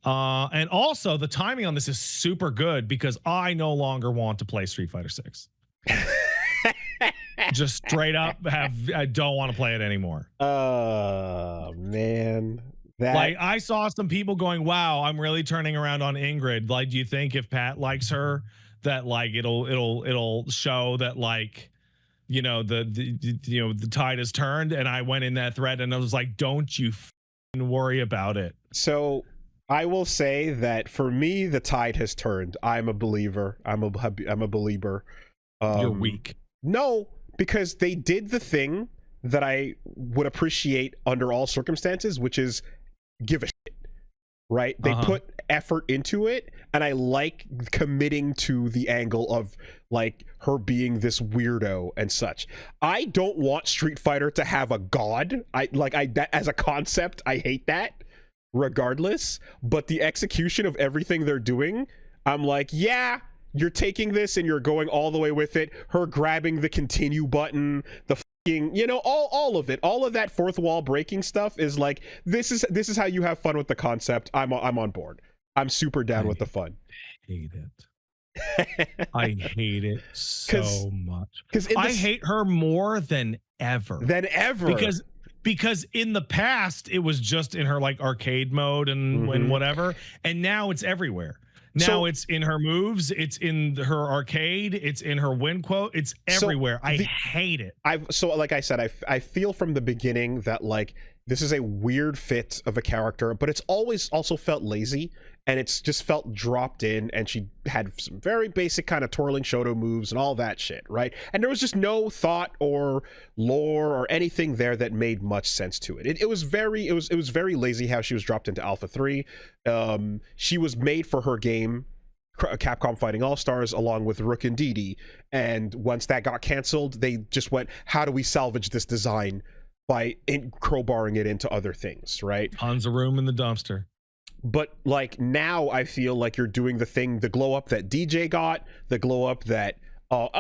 And also the timing on this is super good because I no longer want to play Street Fighter 6. Just straight up I don't want to play it anymore. Oh man. Like I saw some people going, wow, I'm really turning around on Ingrid. Like, do you think if Pat likes her that like it'll show that like, you know, the tide has turned? And I went in that thread and I was like, don't you worry about it. So I will say that for me, the tide has turned. I'm a believer. I'm a believer. You're weak. No, because they did the thing that I would appreciate under all circumstances, which is give a shit, right? They put effort into it, and I like committing to the angle of like her being this weirdo and such. I don't want Street Fighter to have a god. That as a concept, I hate that regardless, but the execution of everything they're doing, I'm like, yeah, you're taking this and you're going all the way with it. Her grabbing the continue button, the you know, all of it, all of that fourth wall breaking stuff is like, this is how you have fun with the concept. I'm on board. I'm super down with the fun. Hate it. I hate it so much. Because I hate her more than ever. Because in the past it was just in her like arcade mode and whatever, and now it's everywhere. Now it's in her moves, it's in her arcade, it's in her win quote, it's everywhere. I hate it. Like I said, I feel from the beginning that like this is a weird fit of a character, but it's always also felt lazy, and it's just felt dropped in, and she had some very basic kind of twirling Shoto moves and all that shit, right? And there was just no thought or lore or anything there that made much sense to it. It was very lazy how she was dropped into Alpha 3. She was made for her game, Capcom Fighting All-Stars, along with Rook and Didi, and once that got canceled, they just went, how do we salvage this design by crowbarring it into other things, right? Tons of room in the dumpster. But like now I feel like you're doing the thing, the glow up that DJ got, the glow up that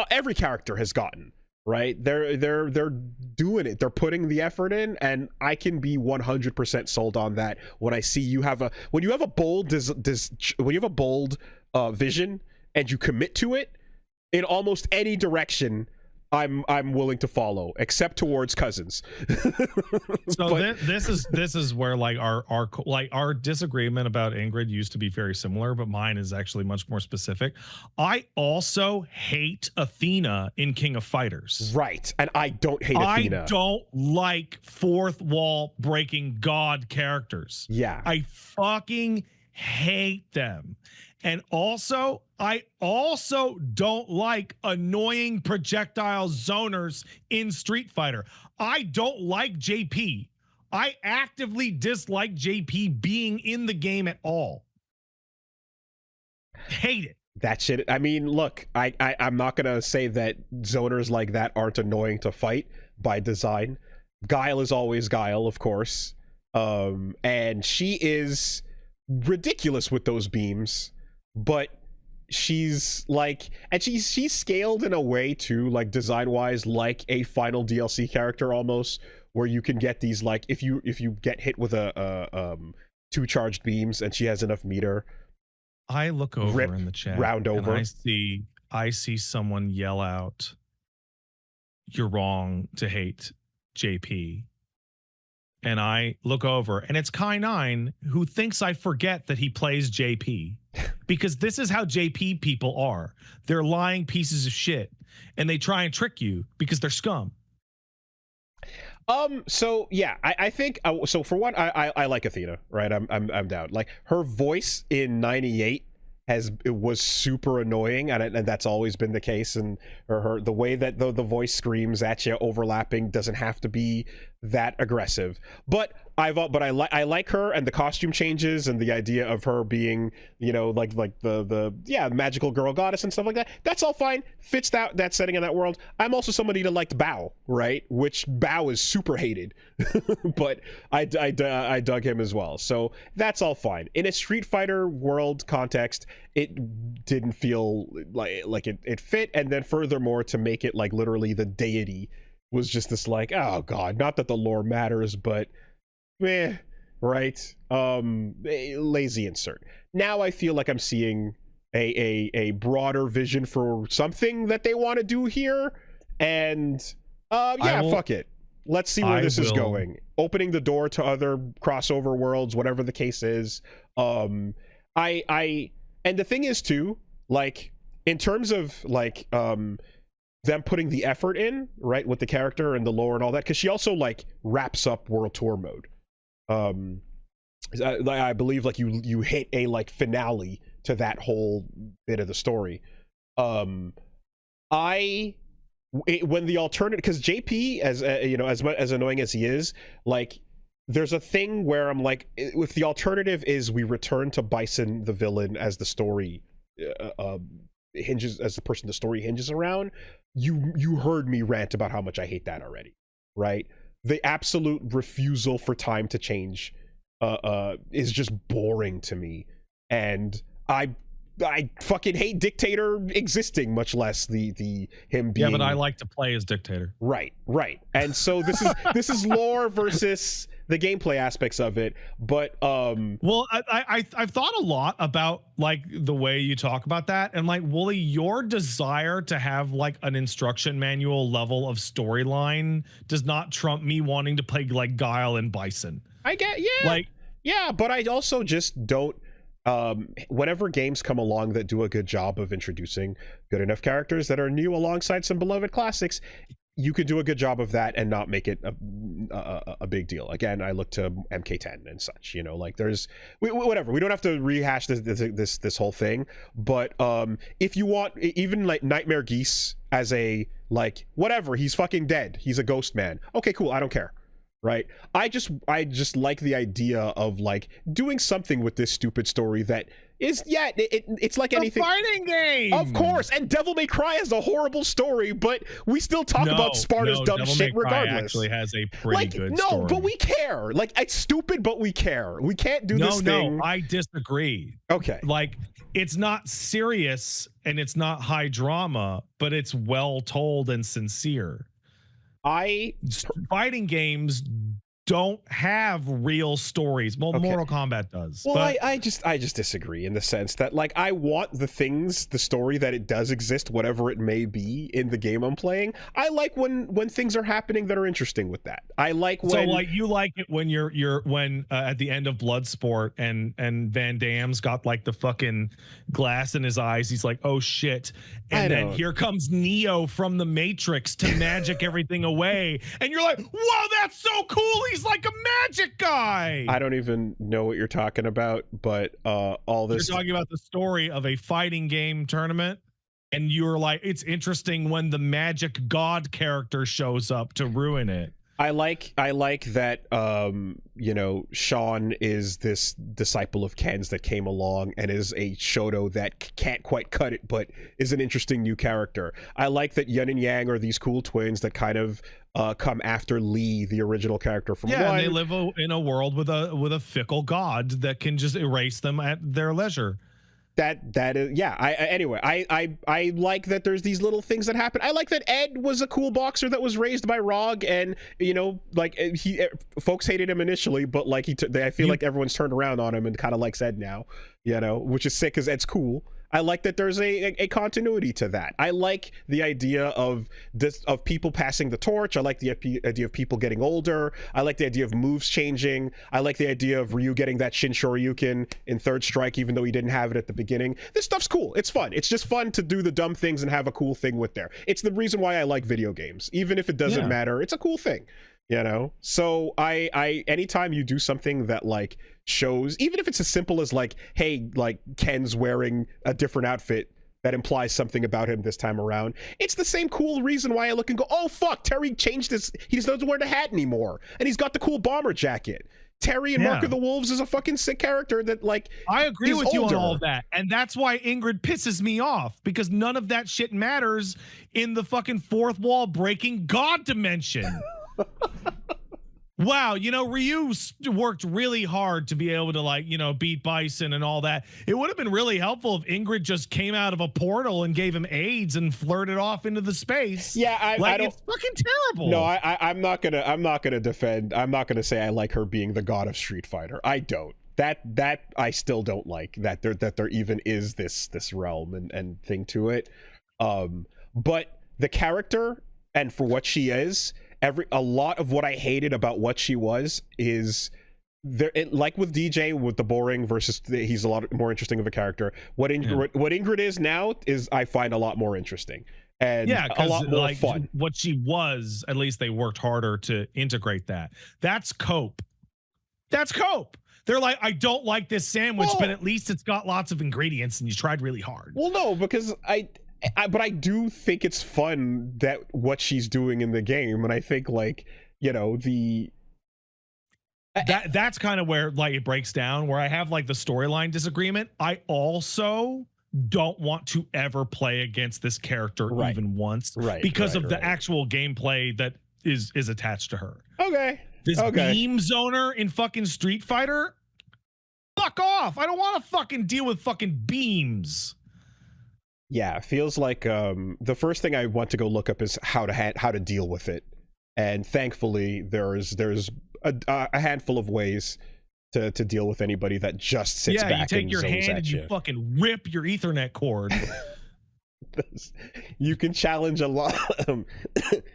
every character has gotten, right? They're doing it. They're putting the effort in, and I can be 100% sold on that when I see you have a bold vision and you commit to it in almost any direction. I'm willing to follow, except towards Cousins. So this is where like our disagreement about Ingrid used to be very similar, but mine is actually much more specific. I also hate Athena in King of Fighters. Right, and I don't hate Athena. I don't like fourth wall breaking god characters. Yeah, I fucking hate them. And also, I also don't like annoying projectile zoners in Street Fighter. I don't like JP. I actively dislike JP being in the game at all. Hate it. That shit. I mean, look, I'm not gonna say that zoners like that aren't annoying to fight by design. Guile is always Guile, of course. And she is ridiculous with those beams. But she's like, and she's scaled in a way too, like design wise, like a final DLC character almost, where you can get these like, if you get hit with a 2 charged beams and she has enough meter, I look over in the chat, round over, and I see someone yell out, "You're wrong to hate JP." And I look over, and it's Kai9 who thinks I forget that he plays JP. Because this is how JP people are. They're lying pieces of shit, and they try and trick you because they're scum. So yeah, I think so. For one, I like Athena, right? I'm down. Like her voice in 98 was super annoying, and that's always been the case. And the way that the voice screams at you, overlapping, doesn't have to be that aggressive. But I like her, and the costume changes and the idea of her being, you know, like the magical girl goddess and stuff like that. That's all fine. Fits that setting in that world. I'm also somebody that liked Bao, right? Which Bao is super hated, but I dug him as well. So that's all fine. In a Street Fighter world context, it didn't feel like it fit. And then furthermore, to make it like literally the deity was just this like, oh god, not that the lore matters, but meh, right? Lazy insert. Now I feel like I'm seeing a broader vision for something that they want to do here, and fuck it. Let's see where this is going. Opening the door to other crossover worlds, whatever the case is. And the thing is too, like, in terms of like them putting the effort in, right, with the character and the lore and all that, because she also like wraps up World Tour mode. I believe like you hit a like finale to that whole bit of the story. When the alternative, because JP, as as annoying as he is, like, there's a thing where I'm like, if the alternative is we return to Bison the villain as the story hinges, as the person the story hinges around, you heard me rant about how much I hate that already, right? The absolute refusal for time to change is just boring to me, and I fucking hate Dictator existing, much less the him being. Yeah, but I like to play as Dictator. Right. And so this is lore versus the gameplay aspects of it. But well, I've thought a lot about like the way you talk about that, and like, Woolie, your desire to have like an instruction manual level of storyline does not trump me wanting to play like Guile and Bison. I get, but I also just don't. Whenever games come along that do a good job of introducing good enough characters that are new alongside some beloved classics, you could do a good job of that and not make it a big deal. Again, I look to MK10 and such, like there's whatever. We don't have to rehash this whole thing, but if you want, even like Nightmare Geese as a, like, whatever, he's fucking dead, he's a ghost man. Okay, cool, I don't care. Right, I just like the idea of like doing something with this stupid story that is, it's like anything. A fighting game, of course. And Devil May Cry is a horrible story, but we still talk about Sparta's dumb Devil shit May Cry regardless. Actually, has a pretty good story. No, but we care. Like, it's stupid, but we care. We can't do this thing. No, I disagree. Okay, like, it's not serious and it's not high drama, but it's well told and sincere. Fighting games don't have real stories. Well, okay. Mortal Kombat does. Well, but I just disagree in the sense that, like, I want the story that it does exist, whatever it may be, in the game I'm playing. I like when things are happening that are interesting with that. I like when, so like, you like it when you're at the end of Bloodsport and Van Damme's got like the fucking glass in his eyes. He's like, oh shit, and then here comes Neo from the Matrix to magic everything away, and you're like, whoa, that's so cool. He's like a magic guy. I don't even know what you're talking about, but all this. You're talking about the story of a fighting game tournament, and you're like, it's interesting when the magic god character shows up to ruin it. I like that Sean is this disciple of Ken's that came along and is a Shoto that can't quite cut it, but is an interesting new character. I like that Yin and Yang are these cool twins that kind of come after Lee, the original character from one. And they live in a world with a fickle god that can just erase them at their leisure. That is, yeah. I like that there's these little things that happen. I like that Ed was a cool boxer that was raised by Rog, and like, folks hated him initially, but like I feel like everyone's turned around on him and kind of likes Ed now, which is sick because Ed's cool. I like that there's a continuity to that. I like the idea of people passing the torch. I like the idea of people getting older. I like the idea of moves changing. I like the idea of Ryu getting that Shin Shoryuken in Third Strike, even though he didn't have it at the beginning. This stuff's cool. It's fun. It's just fun to do the dumb things and have a cool thing with there. It's the reason why I like video games. Even if it doesn't matter, it's a cool thing. So I anytime you do something that like shows, even if it's as simple as like, hey, like Ken's wearing a different outfit that implies something about him this time around, it's the same cool reason why I look and go, oh fuck, Terry changed his, he doesn't wear the hat anymore, and he's got the cool bomber jacket. Terry in Mark of the Wolves is a fucking sick character that, like, I agree with you on all of that, and that's why Ingrid pisses me off, because none of that shit matters in the fucking fourth wall breaking god dimension. Wow, Ryu worked really hard to be able to, like, beat Bison and all that. It would have been really helpful if Ingrid just came out of a portal and gave him AIDS and flirted off into the space. Yeah, I don't. It's fucking terrible. No, I'm not gonna defend. I'm not gonna say I like her being the god of Street Fighter. I don't. That I still don't like that there even is this realm and thing to it. But the character and for what she is. A lot of what I hated about what she was is there, like with DJ, with the boring versus he's a lot more interesting of a character. What Ingrid is now is I find a lot more interesting and a lot more fun. What she was, at least they worked harder to integrate that. That's cope. They're like, I don't like this sandwich, but at least it's got lots of ingredients and you tried really hard. Well, no, because but I do think it's fun that what she's doing in the game, and I think that's kind of where like it breaks down, where I have like the storyline disagreement. I also don't want to ever play against this character even once, because of the actual gameplay that is attached to her. This beam zoner in fucking Street Fighter, fuck off! I don't want to fucking deal with fucking beams. Yeah, feels like the first thing I want to go look up is how to deal with it, and thankfully there's a handful of ways to deal with anybody that just sits back. You take your hand and you fucking rip your Ethernet cord. You can challenge a lot.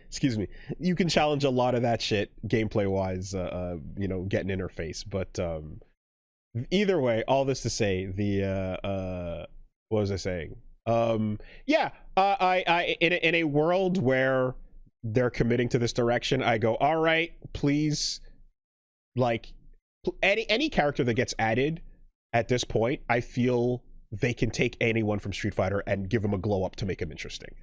Excuse me. You can challenge a lot of that shit gameplay wise. Get an interface, but either way, all this to say, what was I saying? I in a world where they're committing to this direction, I go, all right, please, like any character that gets added at this point, I feel they can take anyone from Street Fighter and give them a glow up to make them interesting,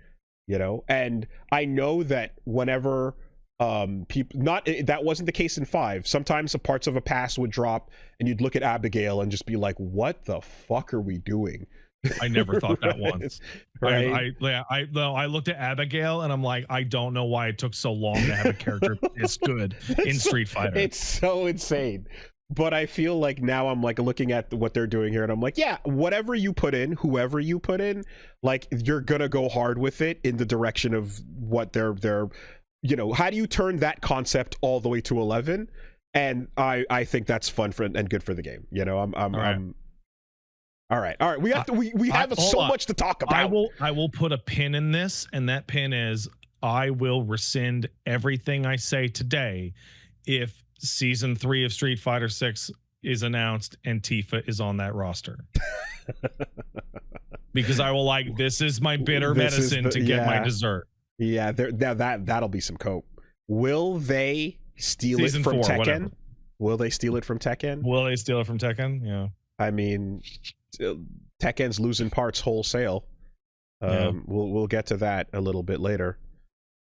and I know that whenever that wasn't the case in 5. Sometimes the parts of a pass would drop and you'd look at Abigail and just be like, what the fuck are we doing? I never thought that once. Right? I looked at Abigail and I'm like, I don't know why it took so long to have a character this good in Street Fighter. It's so insane. But I feel like now I'm like looking at what they're doing here and I'm like, yeah, whatever you put in, whoever you put in, like you're gonna go hard with it in the direction of what they're how do you turn that concept all the way to 11? And I think that's fun and good for the game. All right. We have we have so much to talk about. I will put a pin in this, and that pin is I will rescind everything I say today if season 3 of Street Fighter 6 is announced and Tifa is on that roster. Because I will this is my bitter medicine to get my dessert. Yeah, that'll be some cope. Will they steal it from Tekken? Whatever. Will they steal it from Tekken? Yeah. I mean, Tekken's losing parts wholesale. We'll get to that a little bit later.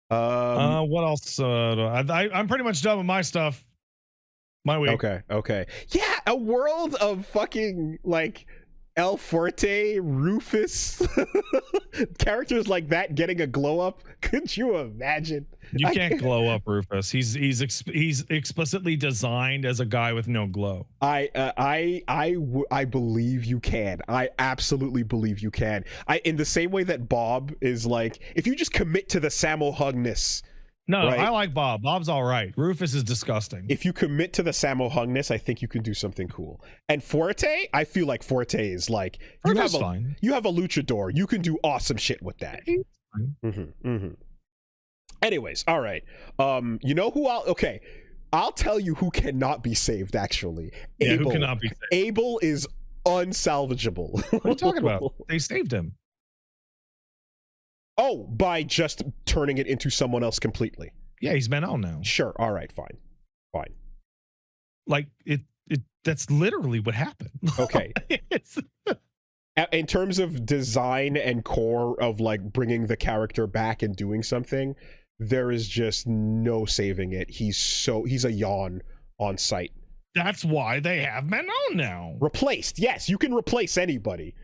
What else? I'm pretty much done with my stuff. My week. Okay. Yeah, a world of fucking like El Forte, Rufus, characters like that getting a glow up. Could you imagine? You can't glow up Rufus. He's explicitly designed as a guy with no glow. I believe you can. I absolutely believe you can. In the same way that Bob is like, if you just commit to the Sammo Hugness. No, right? I like Bob. Bob's all right. Rufus is disgusting. If you commit to the Sammo Hugness, I think you can do something cool. And Forte, I feel like Forte is like you have a luchador. You can do awesome shit with that. Anyways, all right. You know who I'll tell you who cannot be saved, actually. Yeah, who cannot be saved? Abel is unsalvageable. What are you talking about? They saved him. Oh, by just turning it into someone else completely. Yeah, he's been on now. Sure. All right, fine. Like that's literally what happened. Okay. In terms of design and core of like bringing the character back and doing something, there is just no saving it. He's a yawn on site. That's why they have Manon now. Replaced. Yes, you can replace anybody.